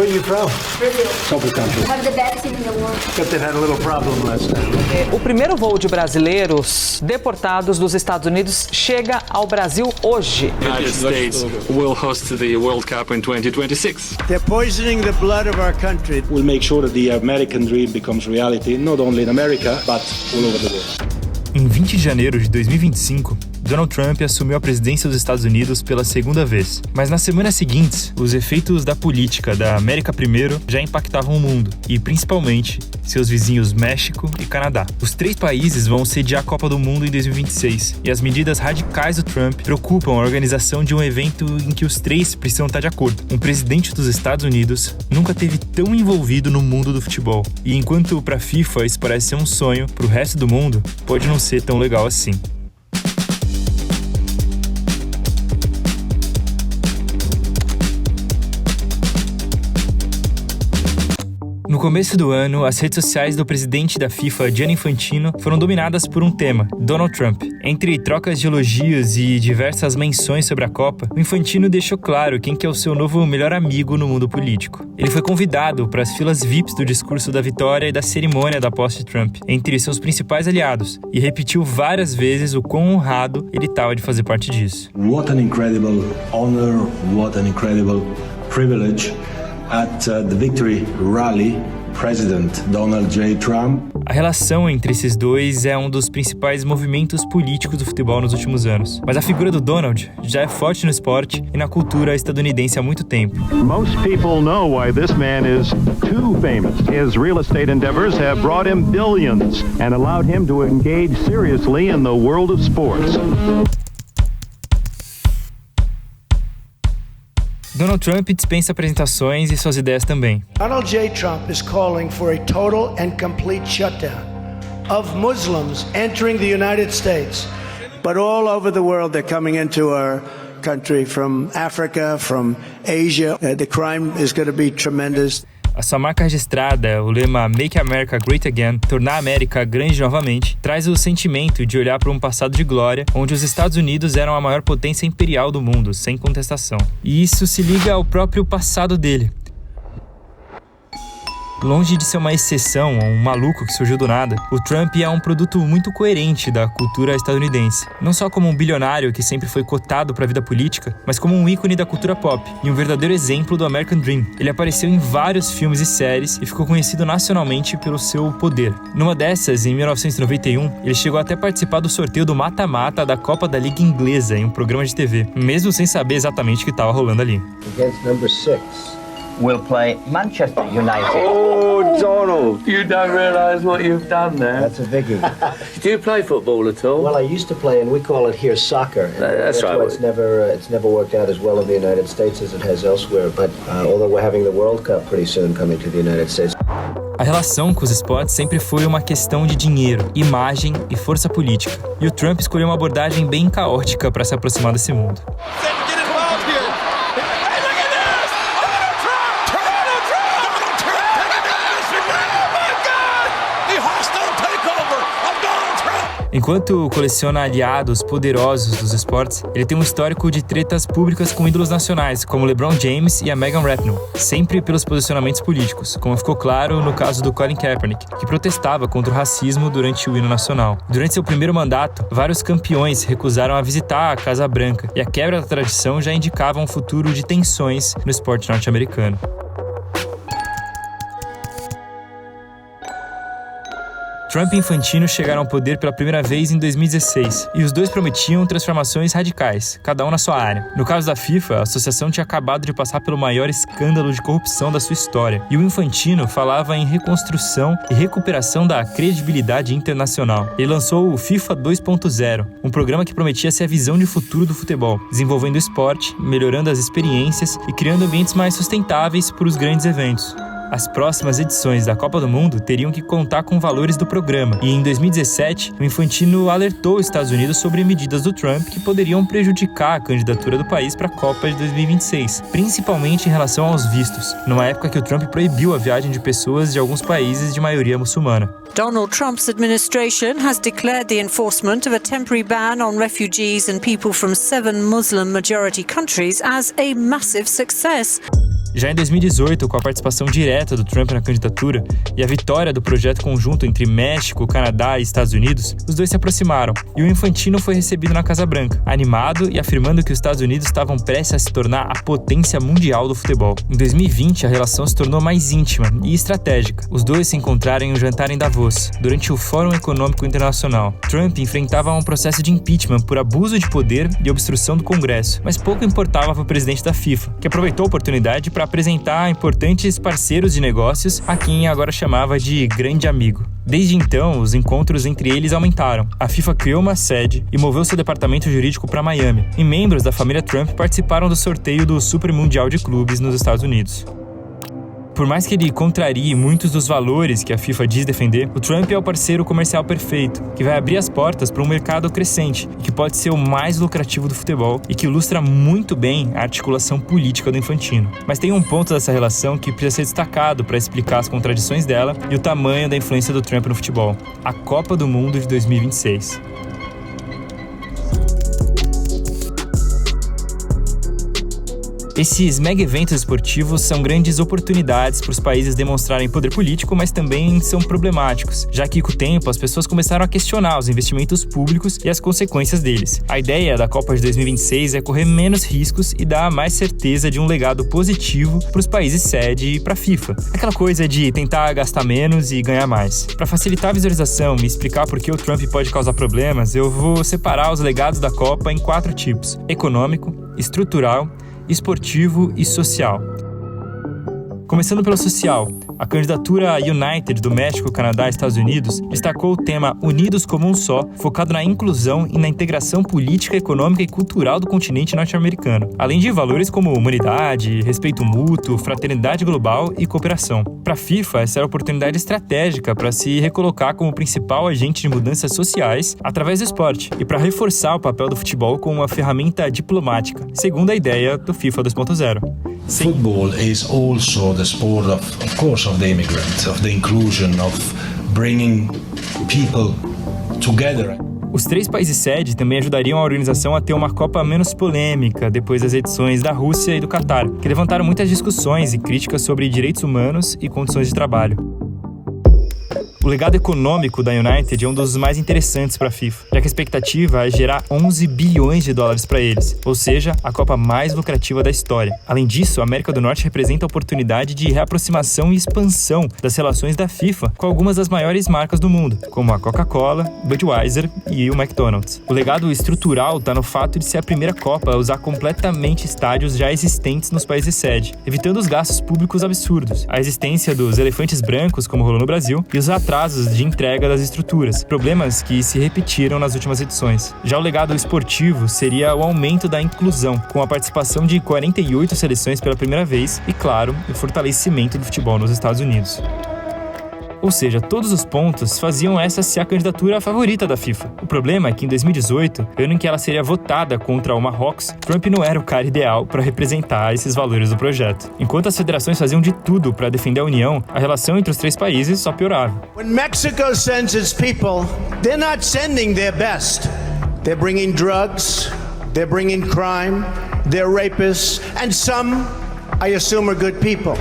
Where are you from? Brazil. Super country. Have the best team in the world. But they've had a little problem last time. O primeiro voo de brasileiros deportados dos Estados Unidos chega ao Brasil hoje. United States will host the World Cup in 2026. They're poisoning the blood of our country. We'll make sure that the American dream becomes reality, not only in America, but all over the world. Em 20 de janeiro de 2025, Donald Trump assumiu a presidência dos Estados Unidos pela segunda vez. Mas nas semanas seguintes, os efeitos da política da América Primeiro já impactavam o mundo, e principalmente seus vizinhos México e Canadá. Os três países vão sediar a Copa do Mundo em 2026, e as medidas radicais do Trump preocupam a organização de um evento em que os três precisam estar de acordo. Um presidente dos Estados Unidos nunca esteve tão envolvido no mundo do futebol. E enquanto para a FIFA isso parece ser um sonho, para o resto do mundo pode não ser tão legal assim. No começo do ano, as redes sociais do presidente da FIFA, Gianni Infantino, foram dominadas por um tema, Donald Trump. Entre trocas de elogios e diversas menções sobre a Copa, o Infantino deixou claro quem que é o seu novo melhor amigo no mundo político. Ele foi convidado para as filas VIPs do discurso da vitória e da cerimônia da posse de Trump, entre seus principais aliados, e repetiu várias vezes o quão honrado ele estava de fazer parte disso. What an incredible honor, what an incredible privilege. At the Victory Rally, President Donald J. Trump. A relação entre esses dois é um dos principais movimentos políticos do futebol nos últimos anos. Mas a figura do Donald já é forte no esporte e na cultura estadunidense há muito tempo. Most people know why this man is too famous. His real estate endeavors have brought him billions and allowed him to engage seriously in the world of sports. Donald Trump dispensa apresentações e suas ideias também. Donald J. Trump is calling for a total and complete shutdown of Muslims entering the United States. But all over the world they're coming into our country from Africa, from Asia. The crime is going to be tremendous. A sua marca registrada, o lema Make America Great Again, tornar a América grande novamente, traz o sentimento de olhar para um passado de glória, onde os Estados Unidos eram a maior potência imperial do mundo, sem contestação. E isso se liga ao próprio passado dele. Longe de ser uma exceção ou um maluco que surgiu do nada, o Trump é um produto muito coerente da cultura estadunidense. Não só como um bilionário que sempre foi cotado para a vida política, mas como um ícone da cultura pop e um verdadeiro exemplo do American Dream. Ele apareceu em vários filmes e séries e ficou conhecido nacionalmente pelo seu poder. Numa dessas, em 1991, ele chegou até a participar do sorteio do mata-mata da Copa da Liga Inglesa em um programa de TV, mesmo sem saber exatamente o que estava rolando ali. Against number 6. We'll play Manchester United. Oh, Donald, you don't realise what you've done there. That's a biggie. Do you play football at all? Well, I used to play, and we call it here soccer. That's right. Why it's never worked out as well in the United States as it has elsewhere. But although we're having the World Cup pretty soon coming to the United States. A relação com os esportes sempre foi uma questão de dinheiro, imagem e força política. E o Trump escolheu uma abordagem bem caótica para se aproximar desse mundo. Enquanto coleciona aliados poderosos dos esportes, ele tem um histórico de tretas públicas com ídolos nacionais, como LeBron James e a Megan Rapinoe, sempre pelos posicionamentos políticos, como ficou claro no caso do Colin Kaepernick, que protestava contra o racismo durante o hino nacional. Durante seu primeiro mandato, vários campeões recusaram a visitar a Casa Branca, e a quebra da tradição já indicava um futuro de tensões no esporte norte-americano. Trump e Infantino chegaram ao poder pela primeira vez em 2016, e os dois prometiam transformações radicais, cada um na sua área. No caso da FIFA, a associação tinha acabado de passar pelo maior escândalo de corrupção da sua história, e o Infantino falava em reconstrução e recuperação da credibilidade internacional. Ele lançou o FIFA 2.0, um programa que prometia ser a visão de futuro do futebol, desenvolvendo o esporte, melhorando as experiências e criando ambientes mais sustentáveis para os grandes eventos. As próximas edições da Copa do Mundo teriam que contar com valores do programa, e em 2017, o Infantino alertou os Estados Unidos sobre medidas do Trump que poderiam prejudicar a candidatura do país para a Copa de 2026, principalmente em relação aos vistos, numa época que o Trump proibiu a viagem de pessoas de alguns países de maioria muçulmana. Donald Trump's administration has declared the enforcement of a temporary ban on refugees and people from 7 Muslim-majority countries as a massive success. Já em 2018, com a participação direta do Trump na candidatura e a vitória do projeto conjunto entre México, Canadá e Estados Unidos, os dois se aproximaram e o Infantino foi recebido na Casa Branca, animado e afirmando que os Estados Unidos estavam prestes a se tornar a potência mundial do futebol. Em 2020, a relação se tornou mais íntima e estratégica. Os dois se encontraram em um jantar em Davos, durante o Fórum Econômico Internacional. Trump enfrentava um processo de impeachment por abuso de poder e obstrução do Congresso, mas pouco importava para o presidente da FIFA, que aproveitou a oportunidade para apresentar importantes parceiros de negócios a quem agora chamava de grande amigo. Desde então, os encontros entre eles aumentaram. A FIFA criou uma sede e moveu seu departamento jurídico para Miami, e membros da família Trump participaram do sorteio do Super Mundial de Clubes nos Estados Unidos. Por mais que ele contrarie muitos dos valores que a FIFA diz defender, o Trump é o parceiro comercial perfeito, que vai abrir as portas para um mercado crescente e que pode ser o mais lucrativo do futebol e que ilustra muito bem a articulação política do Infantino. Mas tem um ponto dessa relação que precisa ser destacado para explicar as contradições dela e o tamanho da influência do Trump no futebol: a Copa do Mundo de 2026. Esses mega eventos esportivos são grandes oportunidades para os países demonstrarem poder político, mas também são problemáticos, já que com o tempo as pessoas começaram a questionar os investimentos públicos e as consequências deles. A ideia da Copa de 2026 é correr menos riscos e dar mais certeza de um legado positivo para os países sede e para a FIFA. Aquela coisa de tentar gastar menos e ganhar mais. Para facilitar a visualização e explicar por que o Trump pode causar problemas, eu vou separar os legados da Copa em 4 tipos: econômico, estrutural, esportivo e social. Começando pelo social, a candidatura United do México, Canadá e Estados Unidos destacou o tema Unidos como um só, focado na inclusão e na integração política, econômica e cultural do continente norte-americano, além de valores como humanidade, respeito mútuo, fraternidade global e cooperação. Para a FIFA, essa era a oportunidade estratégica para se recolocar como principal agente de mudanças sociais através do esporte e para reforçar o papel do futebol como uma ferramenta diplomática, segundo a ideia do FIFA 2.0. Football is also the sport of course, of the immigrants, of the inclusion, of bringing people together. Os 3 países sede também ajudariam a organização a ter uma Copa menos polêmica depois das edições da Rússia e do Catar, que levantaram muitas discussões e críticas sobre direitos humanos e condições de trabalho. O legado econômico da United é um dos mais interessantes para a FIFA, já que a expectativa é gerar 11 bilhões de dólares para eles, ou seja, a Copa mais lucrativa da história. Além disso, a América do Norte representa a oportunidade de reaproximação e expansão das relações da FIFA com algumas das maiores marcas do mundo, como a Coca-Cola, Budweiser e o McDonald's. O legado estrutural está no fato de ser a primeira Copa a usar completamente estádios já existentes nos países sede, evitando os gastos públicos absurdos, a existência dos elefantes brancos, como rolou no Brasil, e os atrasos de entrega das estruturas, problemas que se repetiram nas últimas edições. Já o legado esportivo seria o aumento da inclusão, com a participação de 48 seleções pela primeira vez e, claro, o fortalecimento do futebol nos Estados Unidos. Ou seja, todos os pontos faziam essa ser a candidatura favorita da FIFA. O problema é que em 2018, ano em que ela seria votada contra o Marrocos, Trump não era o cara ideal para representar esses valores do projeto. Enquanto as federações faziam de tudo para defender a união, a relação entre os 3 países só piorava. When Mexico sends its people, they're not sending their best. They're bringing drugs, they're bringing crime, they're rapists, and some, I assume, are good people.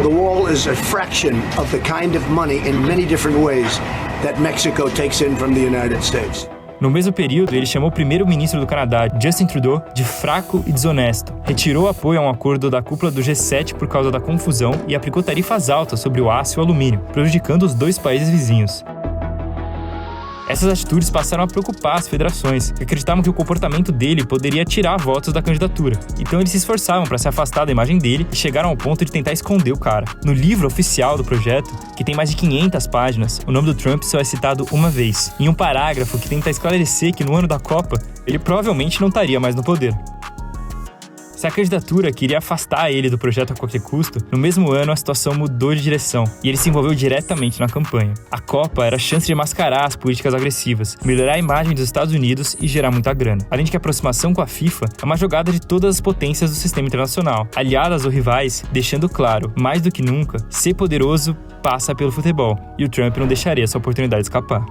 The wall is a fraction of the kind of money in many different ways that Mexico takes in from the United States. No mesmo período, ele chamou o primeiro-ministro do Canadá, Justin Trudeau, de fraco e desonesto, retirou apoio a um acordo da cúpula do G7 por causa da confusão e aplicou tarifas altas sobre o aço e o alumínio, prejudicando os 2 países vizinhos. Essas atitudes passaram a preocupar as federações, que acreditavam que o comportamento dele poderia tirar votos da candidatura. Então eles se esforçavam para se afastar da imagem dele e chegaram ao ponto de tentar esconder o cara. No livro oficial do projeto, que tem mais de 500 páginas, o nome do Trump só é citado uma vez, em um parágrafo que tenta esclarecer que no ano da Copa, ele provavelmente não estaria mais no poder. Se a candidatura queria afastar ele do projeto a qualquer custo, no mesmo ano a situação mudou de direção e ele se envolveu diretamente na campanha. A Copa era a chance de mascarar as políticas agressivas, melhorar a imagem dos Estados Unidos e gerar muita grana. Além de que a aproximação com a FIFA é uma jogada de todas as potências do sistema internacional, aliadas ou rivais, deixando claro, mais do que nunca, ser poderoso passa pelo futebol, e o Trump não deixaria essa oportunidade escapar.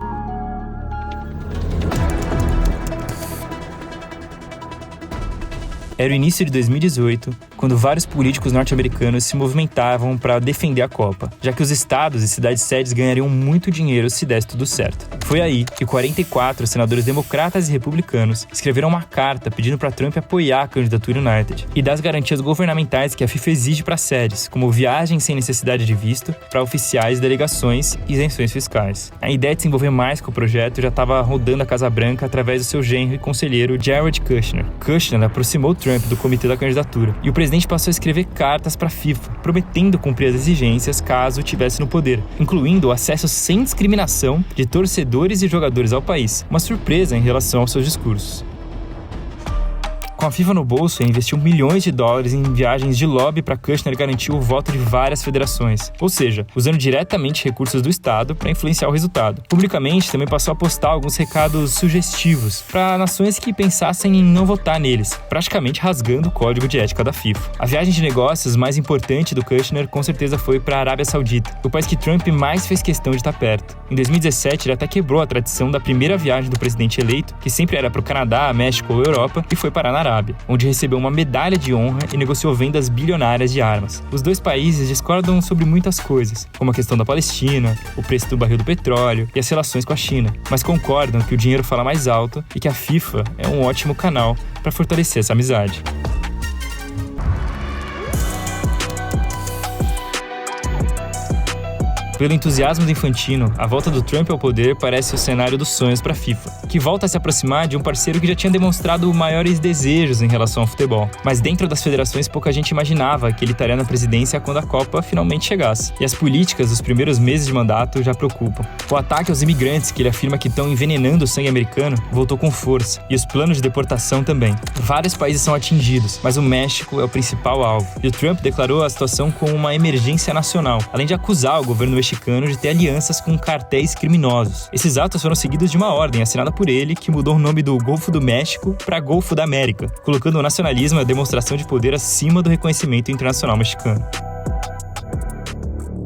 Era o início de 2018, quando quando vários políticos norte-americanos se movimentavam para defender a Copa, já que os estados e cidades sedes ganhariam muito dinheiro se desse tudo certo. Foi aí que 44 senadores democratas e republicanos escreveram uma carta pedindo para Trump apoiar a candidatura United e dar as garantias governamentais que a FIFA exige para sedes, como viagens sem necessidade de visto para oficiais, delegações e isenções fiscais. A ideia de se envolver mais com o projeto já estava rodando a Casa Branca através do seu genro e conselheiro Jared Kushner. Kushner aproximou Trump do comitê da candidatura e o presidente passou a escrever cartas para a FIFA, prometendo cumprir as exigências caso estivesse no poder, incluindo o acesso sem discriminação de torcedores e jogadores ao país, uma surpresa em relação aos seus discursos. Com a FIFA no bolso, ele investiu milhões de dólares em viagens de lobby para Kushner garantir o voto de várias federações, ou seja, usando diretamente recursos do Estado para influenciar o resultado. Publicamente, também passou a postar alguns recados sugestivos para nações que pensassem em não votar neles, praticamente rasgando o código de ética da FIFA. A viagem de negócios mais importante do Kushner com certeza foi para a Arábia Saudita, o país que Trump mais fez questão de estar perto. Em 2017, ele até quebrou a tradição da primeira viagem do presidente eleito, que sempre era para o Canadá, México ou Europa, e foi parar na Arábia, onde recebeu uma medalha de honra e negociou vendas bilionárias de armas. Os dois países discordam sobre muitas coisas, como a questão da Palestina, o preço do barril do petróleo e as relações com a China, mas concordam que o dinheiro fala mais alto e que a FIFA é um ótimo canal para fortalecer essa amizade. Pelo entusiasmo do Infantino, a volta do Trump ao poder parece o cenário dos sonhos para a FIFA, que volta a se aproximar de um parceiro que já tinha demonstrado maiores desejos em relação ao futebol. Mas dentro das federações, pouca gente imaginava que ele estaria na presidência quando a Copa finalmente chegasse. E as políticas dos primeiros meses de mandato já preocupam. O ataque aos imigrantes, que ele afirma que estão envenenando o sangue americano, voltou com força, e os planos de deportação também. Vários países são atingidos, mas o México é o principal alvo. E o Trump declarou a situação como uma emergência nacional, além de acusar o governo mexicano de ter alianças com cartéis criminosos. Esses atos foram seguidos de uma ordem assinada por ele que mudou o nome do Golfo do México para Golfo da América, colocando o nacionalismo e a demonstração de poder acima do reconhecimento internacional mexicano.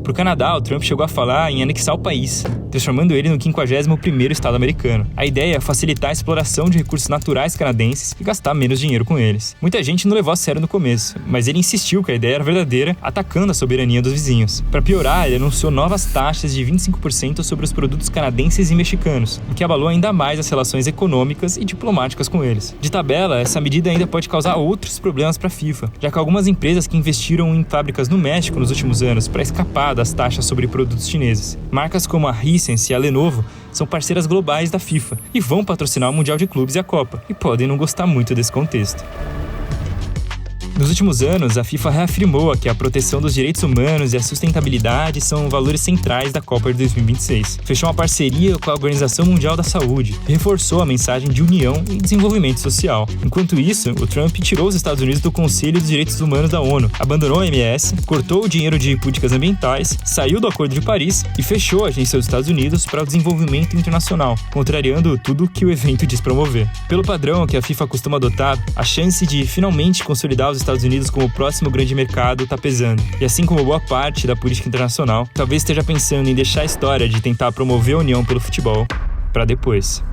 Para o Canadá, o Trump chegou a falar em anexar o país, transformando ele no 51º estado americano. A ideia é facilitar a exploração de recursos naturais canadenses e gastar menos dinheiro com eles. Muita gente não levou a sério no começo, mas ele insistiu que a ideia era verdadeira, atacando a soberania dos vizinhos. Para piorar, ele anunciou novas taxas de 25% sobre os produtos canadenses e mexicanos, o que abalou ainda mais as relações econômicas e diplomáticas com eles. De tabela, essa medida ainda pode causar outros problemas para a FIFA, já que algumas empresas que investiram em fábricas no México nos últimos anos para escapar das taxas sobre produtos chineses. Marcas como a Hisense e a Lenovo são parceiras globais da FIFA e vão patrocinar o Mundial de Clubes e a Copa, e podem não gostar muito desse contexto. Nos últimos anos, a FIFA reafirmou que a proteção dos direitos humanos e a sustentabilidade são valores centrais da Copa de 2026. Fechou uma parceria com a Organização Mundial da Saúde e reforçou a mensagem de união e desenvolvimento social. Enquanto isso, o Trump tirou os Estados Unidos do Conselho dos Direitos Humanos da ONU, abandonou a OMS, cortou o dinheiro de políticas ambientais, saiu do Acordo de Paris e fechou a Agência dos Estados Unidos para o Desenvolvimento Internacional, contrariando tudo que o evento diz promover. Pelo padrão que a FIFA costuma adotar, a chance de finalmente consolidar os Estados Unidos como o próximo grande mercado está pesando. E assim como boa parte da política internacional, talvez esteja pensando em deixar a história de tentar promover a união pelo futebol para depois.